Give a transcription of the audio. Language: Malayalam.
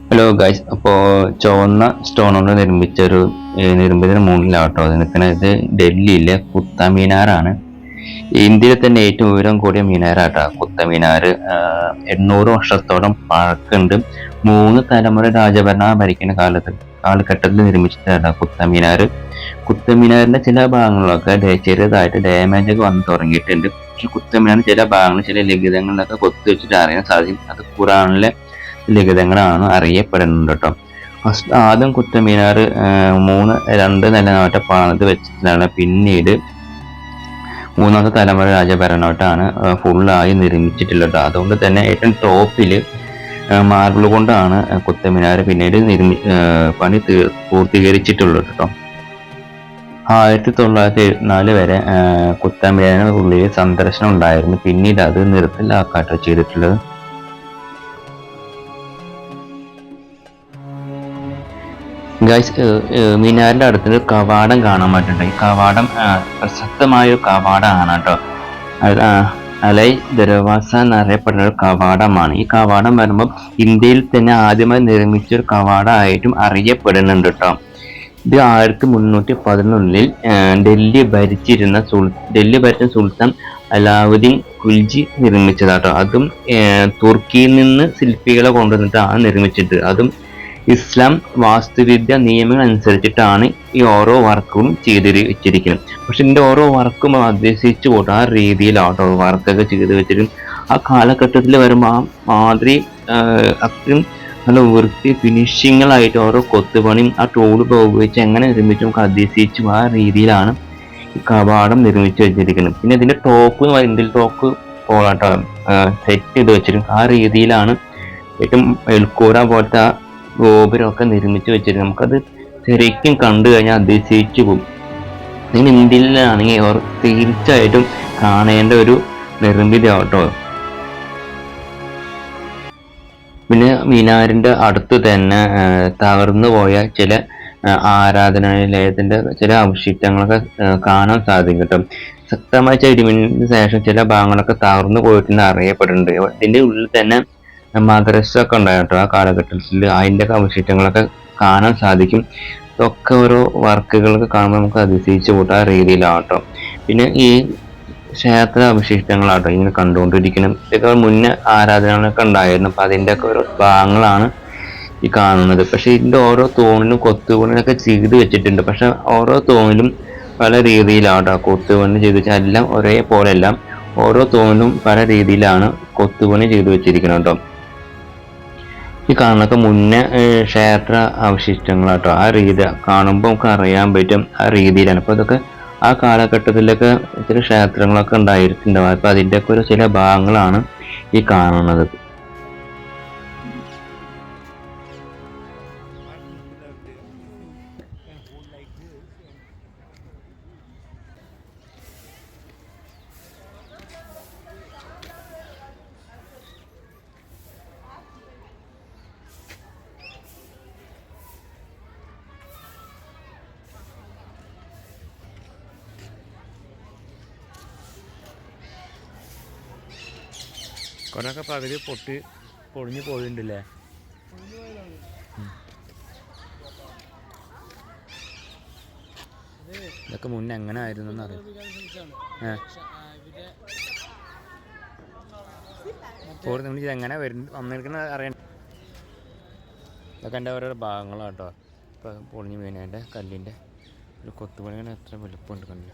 ഹലോ ഗൈസ്, അപ്പോൾ ചുവന്ന സ്റ്റോൺ കൊണ്ട് നിർമ്മിച്ച ഒരു നിർമ്മിത മൂന്നിലാട്ടോ അത് നിൽക്കുന്നത്. ഇത് ഡൽഹിയിലെ കുത്ത മീനാറാണ്. ഇന്ത്യയിൽ തന്നെ ഏറ്റവും ഉയരം കൂടിയ മീനാറാട്ടോ കുത്ത മീനാർ. 800 വർഷത്തോളം പഴക്കമുണ്ട്. 3 തലമുറ രാജഭരണം ഭരിക്കുന്ന കാലഘട്ടത്തിൽ നിർമ്മിച്ചതാണ് കുത്ത മീനാർ. കുത്ത മീനാറിന്റെ ചില ഭാഗങ്ങളിലൊക്കെ ചെറുതായിട്ട് ഡാമേജ് ഒക്കെ വന്ന് തുടങ്ങിയിട്ടുണ്ട്. പക്ഷെ കുത്ത മീനാറിന്റെ ചില ഭാഗങ്ങൾ ചില ലിഖിതങ്ങളിലൊക്കെ കൊത്തി വെച്ചിട്ട് അറിയാൻ സാധിക്കും. അത് ഖുറാനിലെ ലിഖിതങ്ങളാണ് അറിയപ്പെടുന്നത് കേട്ടോ. ആദ്യം കുത്തബ് മിനാർ 2 നില പണിത് വെച്ചിട്ടാണ്. പിന്നീട് 3ാമത്തെ തലമുറ രാജഭരണമായിട്ടാണ് ഫുള്ളായി നിർമ്മിച്ചിട്ടുള്ളത്. അതുകൊണ്ട് തന്നെ ഏറ്റവും ടോപ്പിൽ മാർബിൾ കൊണ്ടാണ് കുത്തബ് മിനാർ പിന്നീട് പണി പൂർത്തീകരിച്ചിട്ടുള്ളത് കേട്ടോ. 1974 വരെ കുത്തബ് മിനാറിന് ഉള്ളിൽ സന്ദർശനം ഉണ്ടായിരുന്നു. പിന്നീട് അത് നിർത്തലാക്കാട്ടോ ചെയ്തിട്ടുള്ളത്. ഗൈസ്, മിനാറിന്റെ അടുത്തൊരു കവാടം കാണാൻ പറ്റുന്നുണ്ട്. ഈ കവാടം പ്രശസ്തമായ ഒരു കവാടമാണ് കേട്ടോ. അലൈ ദർവാസ എന്നറിയപ്പെടുന്ന ഒരു കവാടമാണ്. ഈ കവാടം വരുമ്പോൾ ഇന്ത്യയിൽ തന്നെ ആദ്യമായി നിർമ്മിച്ച ഒരു കവാടമായിട്ടും അറിയപ്പെടുന്നുണ്ട് കേട്ടോ. ഇത് 1311 ഡൽഹി ഭരിച്ച സുൽത്താൻ അലാവുദ്ദീൻ ഖുൽജി നിർമ്മിച്ചതാട്ടോ. അതും തുർക്കിയിൽ നിന്ന് ശില്പികളെ കൊണ്ടുവന്നിട്ടാണ് നിർമ്മിച്ചത്. അതും ഇസ്ലാം വാസ്തുവിദ്യ നിയമങ്ങൾ അനുസരിച്ചിട്ടാണ് ഈ ഓരോ വർക്കും ചെയ്ത് വെച്ചിരിക്കുന്നത്. പക്ഷെ ഇതിന്റെ ഓരോ വർക്കും അഭ്യസിച്ചു പോട്ടെ ആ രീതിയിലാട്ടോ വർക്കൊക്കെ ചെയ്ത് വെച്ചിട്ട് ആ കാലഘട്ടത്തിൽ വരുമ്പോൾ ആ മാതിരി അത്രയും നല്ല വൃത്തി ഫിനിഷിങ്ങളായിട്ട് ഓരോ കൊത്തുപണിയും ആ ടൂളൊക്കെ ഉപയോഗിച്ച് എങ്ങനെ നിർമ്മിച്ചു നമുക്ക് അഭ്യസിച്ചു ആ രീതിയിലാണ് ഈ കവാടം നിർമ്മിച്ചു വെച്ചിരിക്കുന്നത്. പിന്നെ ഇതിന്റെ ടോപ്പ് ഇന്ത്യൻ ടോപ്പ് പോലാട്ടോ സെറ്റ് ചെയ്ത് വെച്ചിരിക്കും. ആ രീതിയിലാണ് ഏറ്റവും എൽക്കൂര പോലത്തെ ഗോപുരമൊക്കെ നിർമ്മിച്ചു വെച്ചിട്ട് നമുക്കത് ശരിക്കും കണ്ടു കഴിഞ്ഞാൽ അതിശയിച്ചു പോകും. ഇതിന് ഇന്ത്യയിലാണെങ്കിൽ തീർച്ചയായിട്ടും കാണേണ്ട ഒരു നിർമ്മിതി ആവട്ടോ. പിന്നെ മിനാറിന്റെ അടുത്ത് തന്നെ തകർന്നു പോയ ചില ആരാധനാലയത്തിന്റെ ചില അവശിഷ്ടങ്ങളൊക്കെ കാണാൻ സാധിക്കും കേട്ടോ. ശക്തമായ ഇടിമിന്നലിന് ശേഷം ചില ഭാഗങ്ങളൊക്കെ തകർന്നു പോയിട്ടെന്ന് അറിയപ്പെടുന്നുണ്ട്. ഇതിന്റെ ഉള്ളിൽ തന്നെ മദ്രസ ഒക്കെ ഉണ്ടായിട്ടോ ആ കാലഘട്ടത്തിൽ. അതിൻ്റെ അവശിഷ്ടങ്ങളൊക്കെ കാണാൻ സാധിക്കും. ഇതൊക്കെ ഓരോ വർക്കുകളൊക്കെ കാണുമ്പോൾ നമുക്ക് അതിശയിച്ചു കൂട്ടാ രീതിയിലാട്ടോ. പിന്നെ ഈ ക്ഷേത്ര അവശിഷ്ടങ്ങളാട്ടോ ഇങ്ങനെ കണ്ടുകൊണ്ടിരിക്കണം. ഇതൊക്കെ മുന്നേ ആരാധനകളൊക്കെ ഉണ്ടായിരുന്നു. അപ്പൊ അതിൻ്റെ ഒക്കെ ഓരോ ഭാഗങ്ങളാണ് ഈ കാണുന്നത്. പക്ഷെ ഇതിന്റെ ഓരോ തൂണിലും കൊത്തുപണിയൊക്കെ ചെയ്ത് വെച്ചിട്ടുണ്ട്. പക്ഷെ ഓരോ തൂണിലും പല രീതിയിലാട്ടോ കൊത്തുപണി ചെയ്ത് വെച്ചാൽ എല്ലാം ഒരേപോലെ അല്ല. ഓരോ തൂണിലും പല രീതിയിലാണ് കൊത്തുപണി ചെയ്തു വെച്ചിരിക്കുന്നത് കേട്ടോ. ഈ കാണുന്നതൊക്കെ മുന്നേ ക്ഷേത്ര അവശിഷ്ടങ്ങളാട്ടോ. ആ രീതി കാണുമ്പോൾ നമുക്ക് അറിയാൻ പറ്റും ആ രീതിയിലാണ്. അപ്പോൾ ഇതൊക്കെ ആ കാലഘട്ടത്തിലൊക്കെ ചില ക്ഷേത്രങ്ങളൊക്കെ ഉണ്ടായിട്ടുണ്ടാവും. അപ്പോൾ അതിൻ്റെയൊക്കെ ഒരു ചില ഭാഗങ്ങളാണ് ഈ കാണുന്നത്. കുറേയൊക്കെ പകുതി പൊളിഞ്ഞു പോയിട്ടുണ്ടല്ലേ. ഇതൊക്കെ മുന്നേ എങ്ങനെ ആയിരുന്നു എന്നറിയാം. നിങ്ങൾ എങ്ങനെ വന്നിരിക്കുന്ന അറിയണ്ട. ഇതൊക്കെ എൻ്റെ ഓരോ ഭാഗങ്ങളാട്ടോ. ഇപ്പം പൊളിഞ്ഞു വീണതിൻ്റെ കല്ലിൻ്റെ ഒരു കൊത്തുപണിങ്ങനെ എത്ര വലുപ്പമുണ്ട് കണ്ടില്ല.